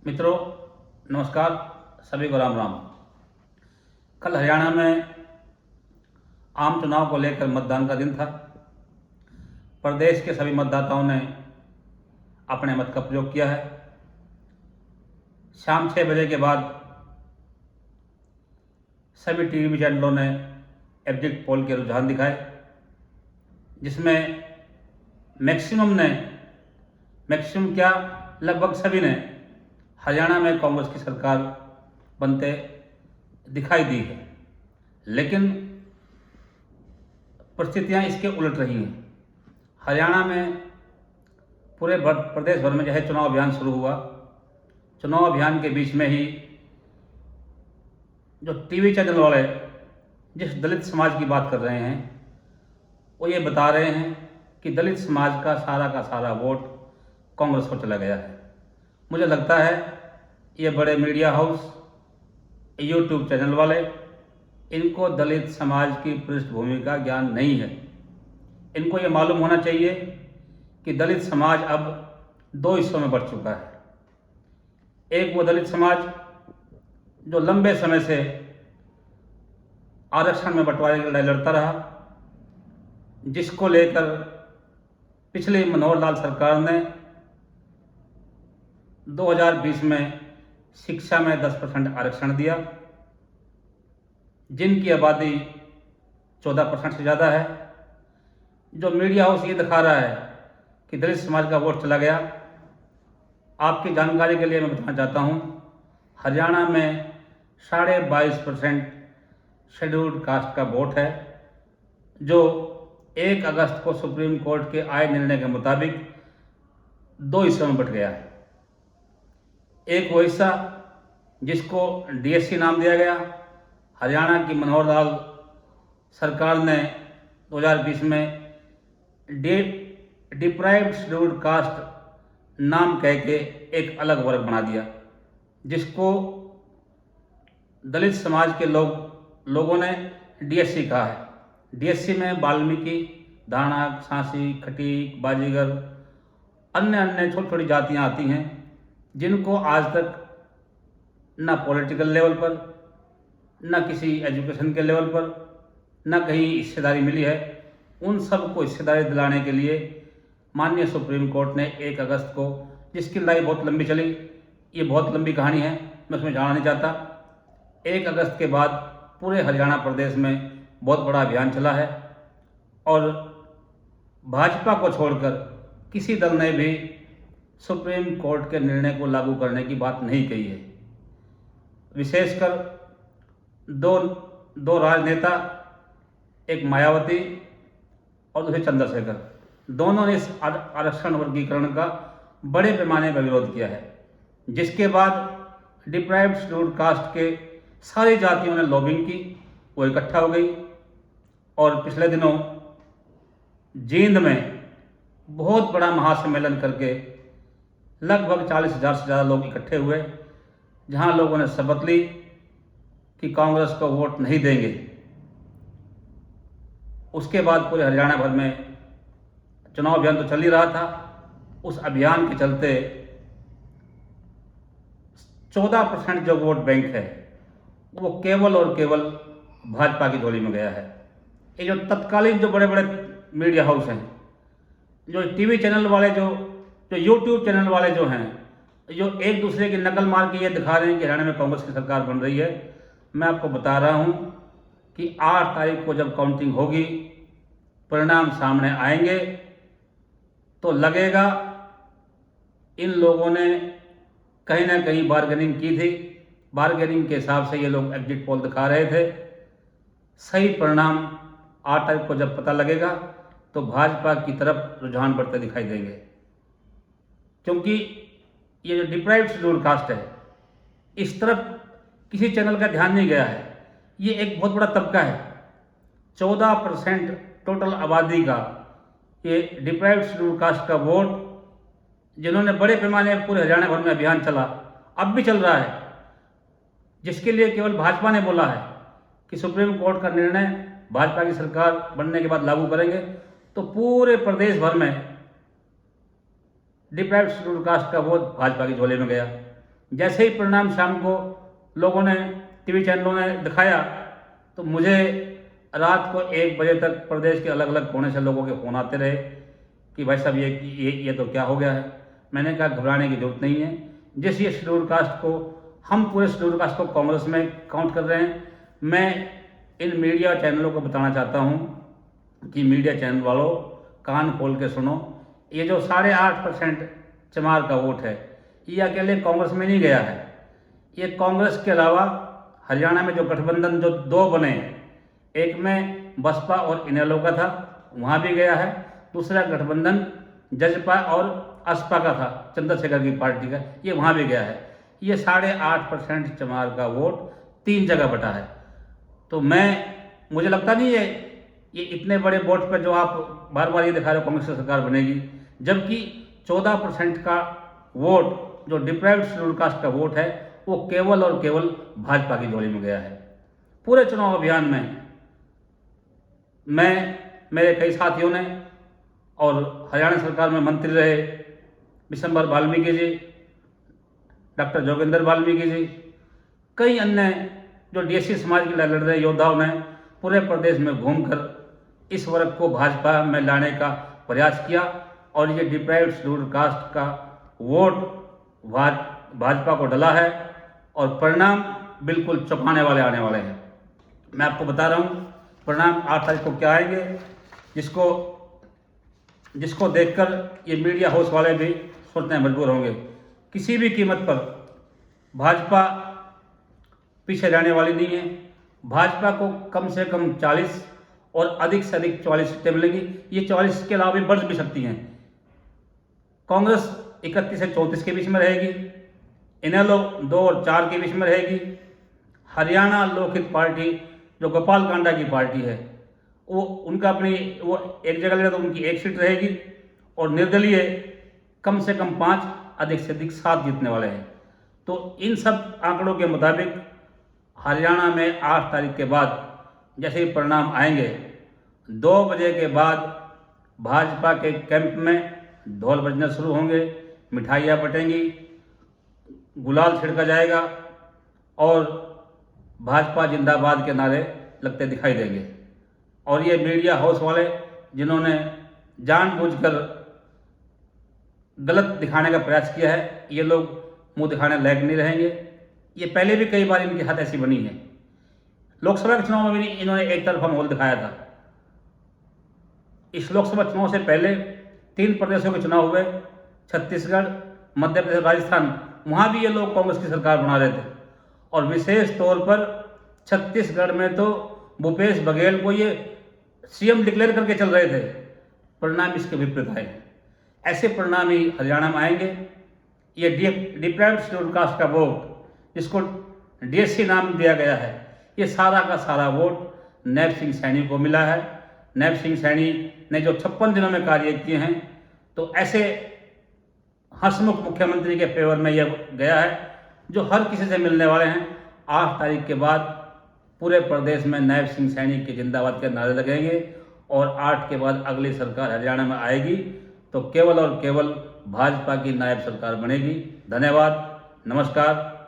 मित्रों नमस्कार, सभी को राम राम। कल हरियाणा में आम चुनाव को लेकर मतदान का दिन था। प्रदेश के सभी मतदाताओं ने अपने मत का प्रयोग किया है। शाम 6 बजे के बाद सभी टीवी चैनलों ने एग्जिट पोल के रुझान दिखाए, जिसमें मैक्सिमम क्या लगभग सभी ने हरियाणा में कांग्रेस की सरकार बनते दिखाई दी है। लेकिन परिस्थितियां इसके उलट रही हैं। हरियाणा में पूरे प्रदेश भर में जो है चुनाव अभियान शुरू हुआ। चुनाव अभियान के बीच में ही जो टीवी चैनल वाले जिस दलित समाज की बात कर रहे हैं, वो ये बता रहे हैं कि दलित समाज का सारा वोट कांग्रेस को चला गया है। मुझे लगता है ये बड़े मीडिया हाउस, यूट्यूब चैनल वाले, इनको दलित समाज की पृष्ठभूमि का ज्ञान नहीं है। इनको ये मालूम होना चाहिए कि दलित समाज अब दो हिस्सों में बढ़ चुका है। एक वो दलित समाज जो लंबे समय से आरक्षण में बंटवारे की लड़ाई लड़ता रहा, जिसको लेकर पिछली मनोहर लाल सरकार ने 2020 में शिक्षा में 10% आरक्षण दिया, जिनकी आबादी 14% से ज़्यादा है। जो मीडिया हाउस ये दिखा रहा है कि दलित समाज का वोट चला गया, आपकी जानकारी के लिए मैं बताना चाहता हूँ, हरियाणा में 22.5% शेड्यूल्ड कास्ट का वोट है, जो 1 अगस्त को सुप्रीम कोर्ट के आए निर्णय के मुताबिक दो हिस्सों में बंट गया है। एक वो हिस्सा जिसको डीएससी नाम दिया गया, हरियाणा की मनोहर लाल सरकार ने 2020 में डिप्राइव्ड शेड्यूल्ड कास्ट नाम कह के एक अलग वर्ग बना दिया, जिसको दलित समाज के लोगों ने डीएससी कहा है। डीएससी में वाल्मीकि, दाणक, सांसी, खटीक, बाजीगर, अन्य छोटी छोटी जातियां आती हैं, जिनको आज तक ना पॉलिटिकल लेवल पर, ना किसी एजुकेशन के लेवल पर, ना कहीं हिस्सेदारी मिली है। उन सबको हिस्सेदारी दिलाने के लिए माननीय सुप्रीम कोर्ट ने 1 अगस्त को, जिसकी लड़ाई बहुत लंबी चली, ये बहुत लंबी कहानी है, मैं उसमें जाना नहीं चाहता। 1 अगस्त के बाद पूरे हरियाणा प्रदेश में बहुत बड़ा अभियान चला है और भाजपा को छोड़कर किसी दल ने भी सुप्रीम कोर्ट के निर्णय को लागू करने की बात नहीं कही है। विशेषकर दो राजनेता, एक मायावती और दूसरे चंद्रशेखर, दोनों ने इस आरक्षण वर्गीकरण का बड़े पैमाने पर विरोध किया है, जिसके बाद डिप्राइव्ड शेड्यूल्ड कास्ट के सारी जातियों ने लॉबिंग की, वो इकट्ठा हो गई और पिछले दिनों जींद में बहुत बड़ा महासम्मेलन करके लगभग 40,000 से ज़्यादा लोग इकट्ठे हुए, जहां लोगों ने शपथ ली कि कांग्रेस को वोट नहीं देंगे। उसके बाद पूरे हरियाणा भर में चुनाव अभियान तो चल ही रहा था। उस अभियान के चलते 14% जो वोट बैंक है, वो केवल और केवल भाजपा की झोली में गया है। ये जो तत्कालीन जो बड़े बड़े मीडिया हाउस हैं, जो टीवी चैनल वाले, जो यूट्यूब चैनल वाले जो हैं, जो एक दूसरे की नकल मार के ये दिखा रहे हैं कि हरियाणा में कांग्रेस की सरकार बन रही है, मैं आपको बता रहा हूं कि 8 तारीख को जब काउंटिंग होगी, परिणाम सामने आएंगे, तो लगेगा इन लोगों ने कहीं ना कहीं बार्गेनिंग की थी। बार्गेनिंग के हिसाब से ये लोग एग्जिट पोल दिखा रहे थे। सही परिणाम 8 तारीख को जब पता लगेगा तो भाजपा की तरफ रुझान बढ़ते दिखाई देंगे, क्योंकि ये जो डिप्राइव्ड शेड्यूल्ड कास्ट है, इस तरफ किसी चैनल का ध्यान नहीं गया है। ये एक बहुत बड़ा तबका है, 14% टोटल आबादी का ये डिप्राइव्ड शेड्यूल्ड कास्ट का वोट, जिन्होंने बड़े पैमाने पर पूरे हरियाणा भर में अभियान चला, अब भी चल रहा है, जिसके लिए केवल भाजपा ने बोला है कि सुप्रीम कोर्ट का निर्णय भाजपा की सरकार बनने के बाद लागू करेंगे, तो पूरे प्रदेश भर में डिप्राइव्ड शेड्यूल्ड कास्ट का वोट भाजपा की झोले में गया। जैसे ही परिणाम शाम को लोगों ने टीवी चैनलों ने दिखाया तो मुझे रात को 1 बजे तक प्रदेश के अलग अलग कोने से लोगों के फ़ोन आते रहे कि भाई साहब ये तो क्या हो गया है। मैंने कहा घबराने की ज़रूरत नहीं है। जिस ये शेड्यूल कास्ट को हम पूरे शेड्यूल कास्ट को कांग्रेस में काउंट कर रहे हैं, मैं इन मीडिया चैनलों को बताना चाहता हूँ कि मीडिया चैनल वालों कान खोल के सुनो। ये जो 8.5% चमार का वोट है ये अकेले कांग्रेस में नहीं गया है। ये कांग्रेस के अलावा हरियाणा में जो गठबंधन जो 2 बने, एक में बसपा और इनेलो का था, वहाँ भी गया है। दूसरा गठबंधन जजपा और असपा का था, चंद्रशेखर की पार्टी का, ये वहाँ भी गया है। ये 8.5% चमार का वोट 3 जगह बटा है। तो मुझे लगता नहीं है ये इतने बड़े वोट पर जो आप बार बार ये दिखा रहे हो कांग्रेस की सरकार बनेगी, जबकि 14% का वोट जो डिप्राइव्ड शेड्यूल कास्ट का वोट है वो केवल और केवल भाजपा की झोली में गया है। पूरे चुनाव अभियान में मेरे कई साथियों ने और हरियाणा सरकार में मंत्री रहे विशंबर वाल्मीकि जी, डॉक्टर जोगेंद्र वाल्मीकि जी, कई अन्य जो डीएससी समाज के लड़ रहे योद्धाओं ने पूरे प्रदेश में घूमकर इस वर्ग को भाजपा में लाने का प्रयास किया और ये डिप्राइव्ड शेड्यूल कास्ट का वोट भाजपा को डला है और परिणाम बिल्कुल चौंकाने वाले आने वाले हैं। मैं आपको बता रहा हूँ परिणाम 8 तारीख को क्या आएंगे, जिसको देखकर ये मीडिया हाउस वाले भी सोचने मजबूर होंगे। किसी भी कीमत पर भाजपा पीछे रहने वाली नहीं है। भाजपा को कम से कम 40 और अधिक से अधिक 44 सीटें मिलेंगी। ये 44 के अलावा भी बढ़ भी सकती हैं। कांग्रेस 31 से 34 के बीच में रहेगी, इनेलो 2 और 4 के बीच में रहेगी। हरियाणा लोकहित पार्टी जो गोपाल कांडा की पार्टी है वो एक जगह लड़े तो उनकी 1 सीट रहेगी और निर्दलीय कम से कम 5, अधिक से अधिक 7 जीतने वाले हैं। तो इन सब आंकड़ों के मुताबिक हरियाणा में 8 तारीख के बाद जैसे ही परिणाम आएंगे 2 बजे के बाद भाजपा के कैंप में ढोल बजना शुरू होंगे, मिठाइयाँ बटेंगी, गुलाल छिड़का जाएगा और भाजपा जिंदाबाद के नारे लगते दिखाई देंगे। और ये मीडिया हाउस वाले जिन्होंने जानबूझकर गलत दिखाने का प्रयास किया है, ये लोग मुंह दिखाने लायक नहीं रहेंगे। ये पहले भी कई बार इनके हाथ ऐसी बनी है। लोकसभा के चुनाव में भी इन्होंने एक तरफा माहौल दिखाया था। इस लोकसभा चुनाव से पहले 3 प्रदेशों के चुनाव हुए, छत्तीसगढ़, मध्य प्रदेश, राजस्थान, वहाँ भी ये लोग कांग्रेस की सरकार बना रहे थे। और विशेष तौर पर छत्तीसगढ़ में तो भूपेश बघेल को ये सीएम डिक्लेयर करके चल रहे थे। परिणाम इसके विपरीत आए। ऐसे परिणाम ही हरियाणा में आएंगे। ये डिप्राइव्ड शेड्यूल कास्ट का वोट जिसको डीएससी नाम दिया गया है, ये सारा का सारा वोट नैब सिंह सैनी को मिला है। नैब सिंह सैनी ने जो 56 दिनों में कार्य किए हैं, तो ऐसे हंसमुख मुख्यमंत्री के फेवर में यह गया है जो हर किसी से मिलने वाले हैं। 8 तारीख के बाद पूरे प्रदेश में नैब सिंह सैनी के जिंदाबाद के नारे लगेंगे और 8 के बाद अगली सरकार हरियाणा में आएगी तो केवल और केवल भाजपा की नायब सरकार बनेगी। धन्यवाद, नमस्कार।